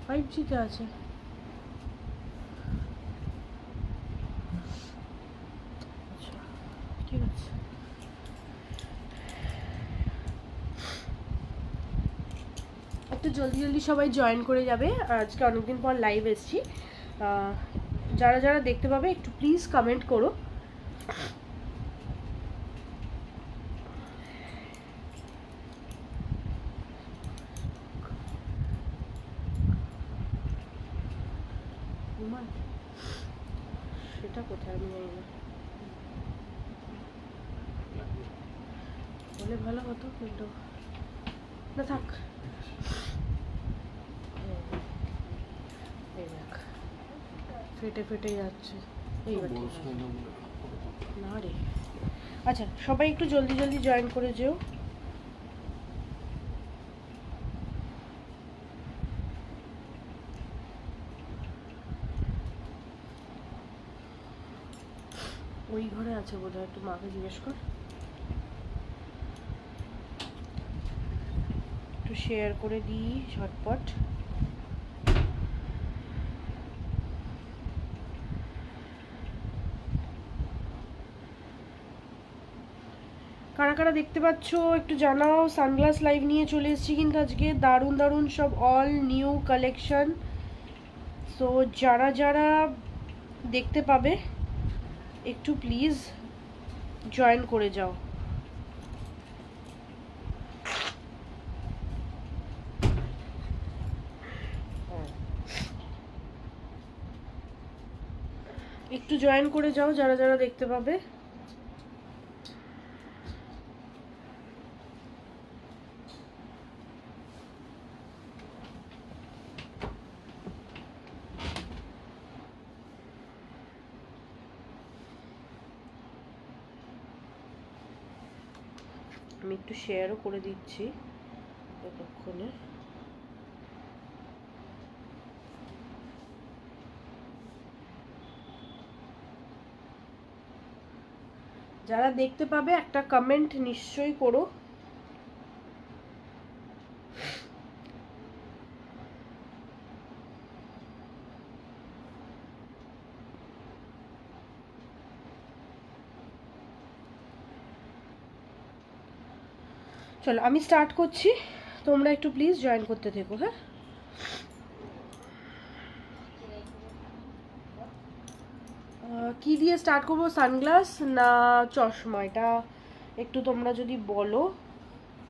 5G-তে আছে। আচ্ছা ঠিক আছে। একটু জলদি জলদি সবাই জয়েন করে যাবে, আজকে অনেকদিন পর লাইভ এসেছি। যারা যারা দেখতে পাবে একটু প্লিজ কমেন্ট করো। সেটা কোথায় আমি জানি না, বলে ভালো হতো কিন্তু না, থাক। এই দেখ ফেটে ফেটে যাচ্ছে, এইবার ঠিক আছে। না রে, আচ্ছা সবাই একটু জলদি জলদি জয়েন করে যেও। ওই ঘরে আছে বোধহয়, একটু মাকে জিজ্ঞেস কর। একটু শেয়ার করে দিই ঝটপট। কারা কারা দেখতে পাচ্ছ একটু জানাও। সানগ্লাস লাইভ নিয়ে চলে এসেছি কিন্তু আজকে, দারুণ দারুণ সব অল নিউ কালেকশন। সো যারা যারা দেখতে পাবে একটু প্লিজ জয়েন করে যাও। একটু জয়েন করে যাও যারা যারা দেখতে পাবে। আমি একটু শেয়ারও করে দিচ্ছি ততক্ষণে। যারা দেখতে পাবে একটা কমেন্ট নিশ্চয়ই করো। চলো আমি স্টার্ট করছি, তোমরা একটু প্লিজ জয়েন করতে থেকো। হ্যাঁ, কি দিয়ে স্টার্ট করবো, সানগ্লাস না চশমা, এটা একটু তোমরা যদি বলো।